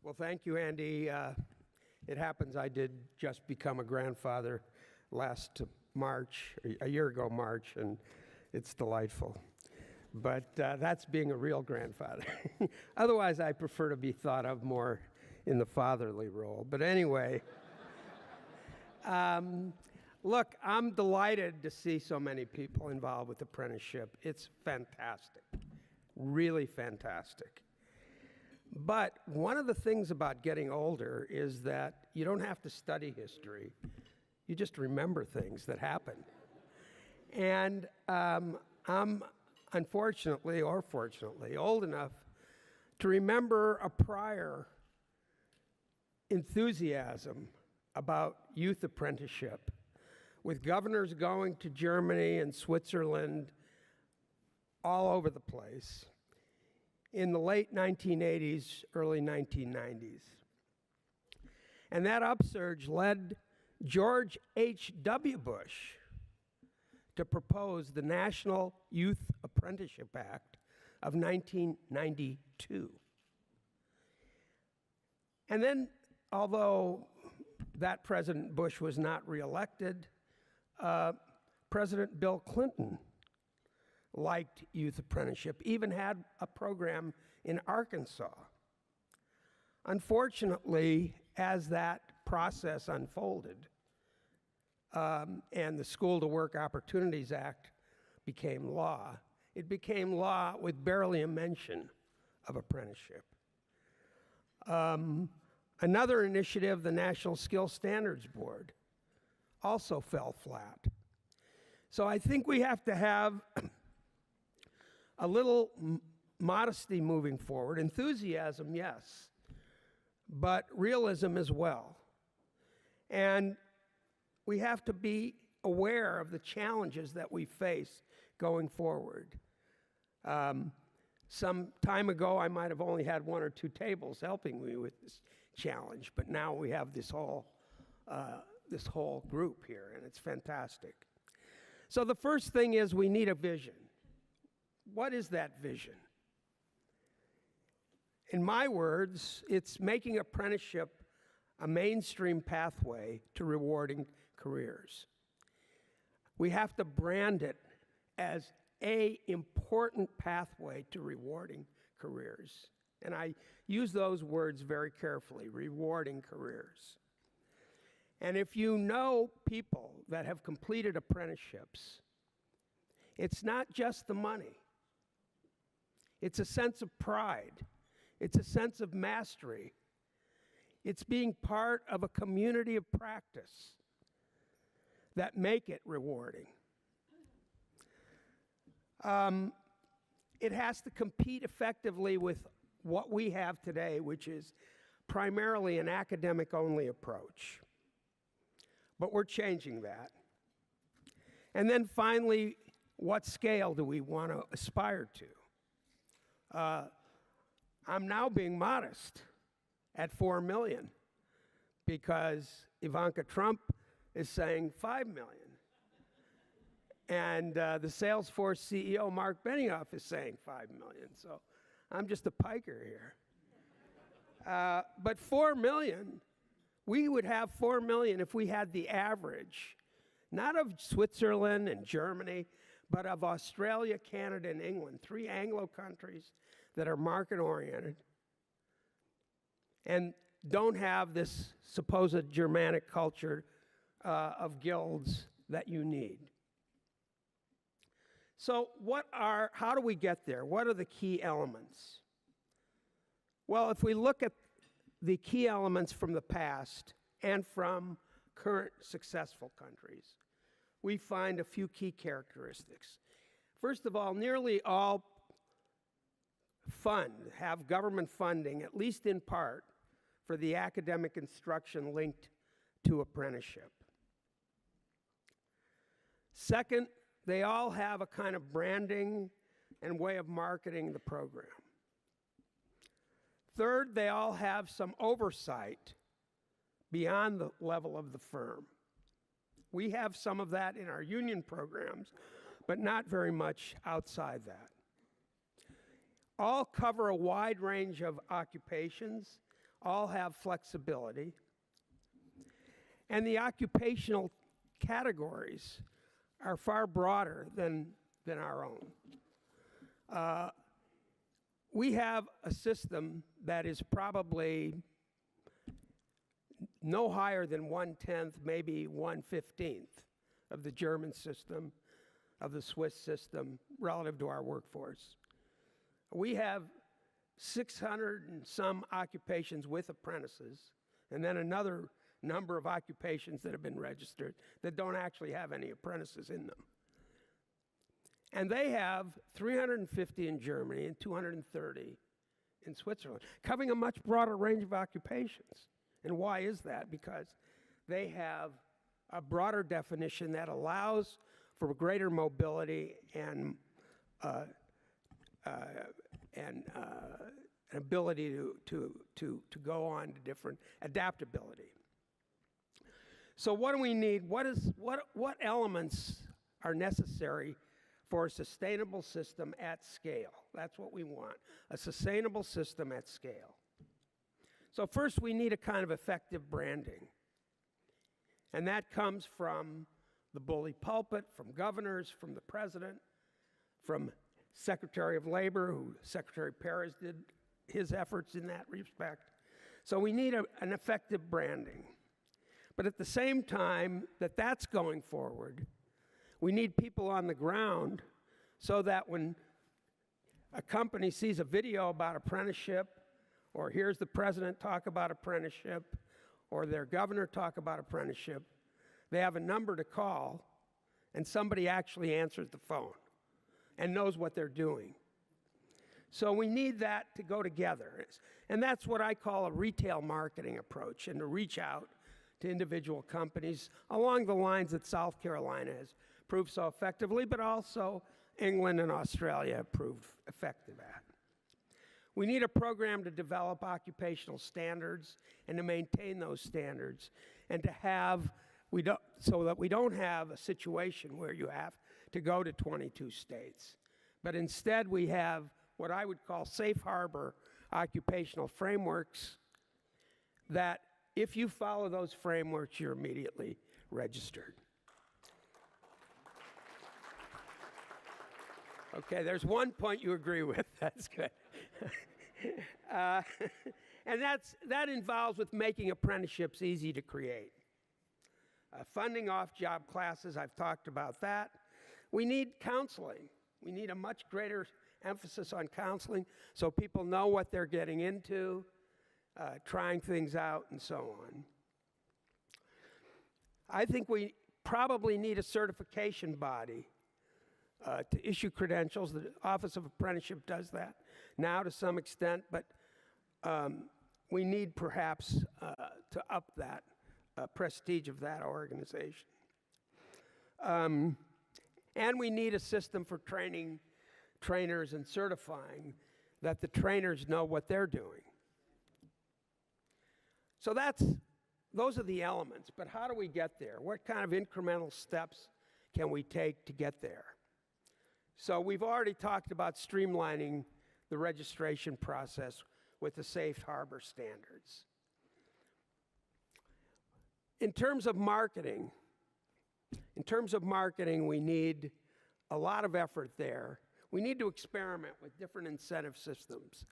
Well, thank you, Andy. It happens I did just become a grandfather last March, a year ago March, and it's delightful. But that's being a real grandfather. Otherwise, I prefer to be thought of more in the fatherly role. But anyway, look, I'm delighted to see so many people involved with apprenticeship. It's fantastic, really fantastic. But one of the things about getting older is that you don't have to study history. You just remember things that happen. And I'm unfortunately or fortunately old enough to remember a prior enthusiasm about youth apprenticeship, with governors going to Germany and Switzerland all over the place in the late 1980s, early 1990s. And that upsurge led George H.W. Bush to propose the National Youth Apprenticeship Act of 1992. And then, although that President Bush was not reelected, President Bill Clinton liked youth apprenticeship, even had a program in Arkansas. Unfortunately, as that process unfolded, and the School to Work Opportunities Act became law, it became law with barely a mention of apprenticeship. Another initiative, the National Skill Standards Board, also fell flat. So I think we have to have a little modesty moving forward. Enthusiasm, yes, but realism as well. And we have to be aware of the challenges that we face going forward. Some time ago, I might have only had one or two tables helping me with this challenge, but now we have this whole group here, and it's fantastic. So the first thing is we need a vision. What is that vision? In my words, it's making apprenticeship a mainstream pathway to rewarding careers. We have to brand it as an important pathway to rewarding careers. And I use those words very carefully, rewarding careers. And if you know people that have completed apprenticeships, it's not just the money. It's a sense of pride. It's a sense of mastery. It's being part of a community of practice that make it rewarding. It has to compete effectively with what we have today, which is primarily an academic-only approach. But we're changing that. And then finally, what scale do we want to aspire to? I'm now being modest at 4 million because Ivanka Trump is saying 5 million. And the Salesforce CEO, Mark Benioff, is saying 5 million. So I'm just a piker here. But 4 million, we would have 4 million if we had the average, not of Switzerland and Germany, but of Australia, Canada, and England, 3 Anglo countries that are market-oriented and don't have this supposed Germanic culture of guilds that you need. So how do we get there? What are the key elements? Well, if we look at the key elements from the past and from current successful countries, we find a few key characteristics. First of all, nearly all have government funding, at least in part, for the academic instruction linked to apprenticeship. Second, they all have a kind of branding and way of marketing the program. Third, they all have some oversight beyond the level of the firm. We have some of that in our union programs, but not very much outside that. All cover a wide range of occupations, all have flexibility, and the occupational categories are far broader than our own. We have a system that is probably no higher than 1/10, maybe 1/15 of the German system, of the Swiss system, relative to our workforce. We have 600 and some occupations with apprentices, and then another number of occupations that have been registered that don't actually have any apprentices in them. And they have 350 in Germany and 230 in Switzerland, covering a much broader range of occupations. And why is that? Because they have a broader definition that allows for greater mobility and an ability to go on to different adaptability. So what do we need? What elements are necessary for a sustainable system at scale? That's what we want, a sustainable system at scale. So first, we need a kind of effective branding. And that comes from the bully pulpit, from governors, from the president, from Secretary of Labor, who Secretary Perez did his efforts in that respect. So we need an effective branding. But at the same time that that's going forward, we need people on the ground so that when a company sees a video about apprenticeship, or hears the president talk about apprenticeship, or their governor talk about apprenticeship, they have a number to call, and somebody actually answers the phone and knows what they're doing. So we need that to go together. And that's what I call a retail marketing approach, and to reach out to individual companies along the lines that South Carolina has proved so effectively, but also England and Australia have proved effective at. We need a program to develop occupational standards and to maintain those standards, and to have, so that we don't have a situation where you have to go to 22 states. But instead we have what I would call safe harbor occupational frameworks that if you follow those frameworks, you're immediately registered. Okay, there's one point you agree with. That's good. And that involves with making apprenticeships easy to create. Funding off-job classes, I've talked about that. We need counseling. We need a much greater emphasis on counseling so people know what they're getting into, trying things out, and so on. I think we probably need a certification body to issue credentials. The Office of Apprenticeship does that now to some extent, but we need perhaps to up that prestige of that organization. And we need a system for training trainers and certifying that the trainers know what they're doing. So those are the elements, but how do we get there? What kind of incremental steps can we take to get there? So we've already talked about streamlining the registration process with the safe harbor standards. In terms of marketing, we need a lot of effort there. We need to experiment with different incentive systems.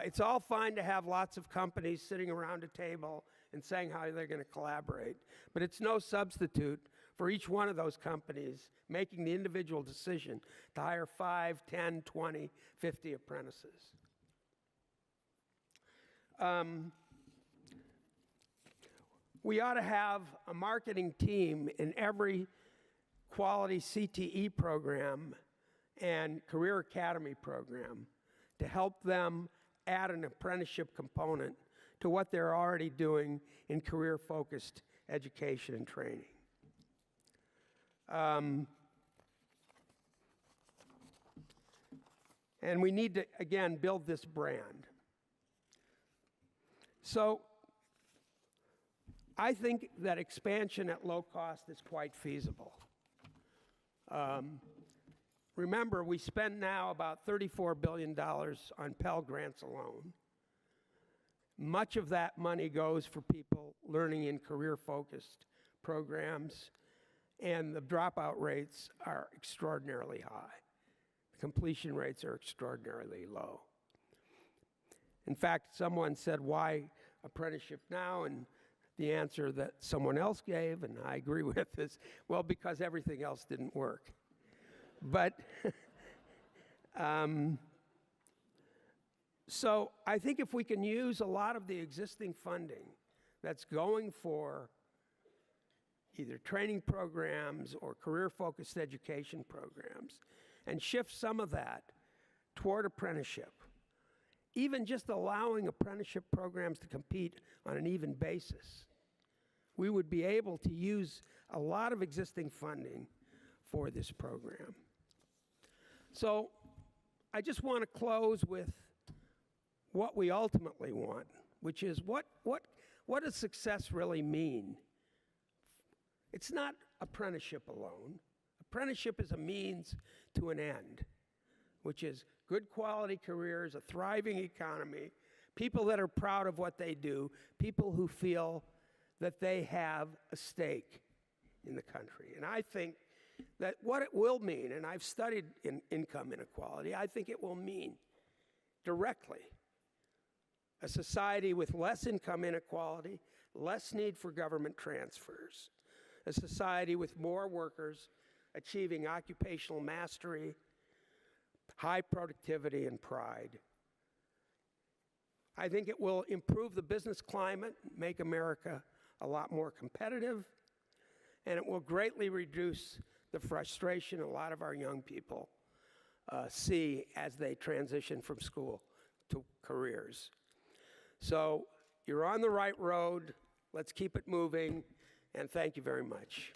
It's all fine to have lots of companies sitting around a table and saying how they're going to collaborate, but it's no substitute for each one of those companies making the individual decision to hire 5, 10, 20, 50 apprentices. We ought to have a marketing team in every quality CTE program and career academy program to help them add an apprenticeship component to what they're already doing in career-focused education and training. And we need to, again, build this brand. So I think that expansion at low cost is quite feasible. Remember, we spend now about $34 billion on Pell Grants alone. Much of that money goes for people learning in career-focused programs, and the dropout rates are extraordinarily high. The completion rates are extraordinarily low. In fact, someone said, why apprenticeship now? And the answer that someone else gave, and I agree with, is, well, because everything else didn't work. But so I think if we can use a lot of the existing funding that's going for either training programs or career-focused education programs and shift some of that toward apprenticeship, even just allowing apprenticeship programs to compete on an even basis, we would be able to use a lot of existing funding for this program. So I just want to close with what we ultimately want, which is what does success really mean? It's not apprenticeship alone. Apprenticeship is a means to an end, which is good quality careers, a thriving economy, people that are proud of what they do, people who feel that they have a stake in the country. And I think that what it will mean, and I've studied income inequality, I think it will mean directly a society with less income inequality, less need for government transfers, a society with more workers achieving occupational mastery, high productivity, and pride. I think it will improve the business climate, make America a lot more competitive, and it will greatly reduce the frustration a lot of our young people see as they transition from school to careers. So you're on the right road. Let's keep it moving, and thank you very much.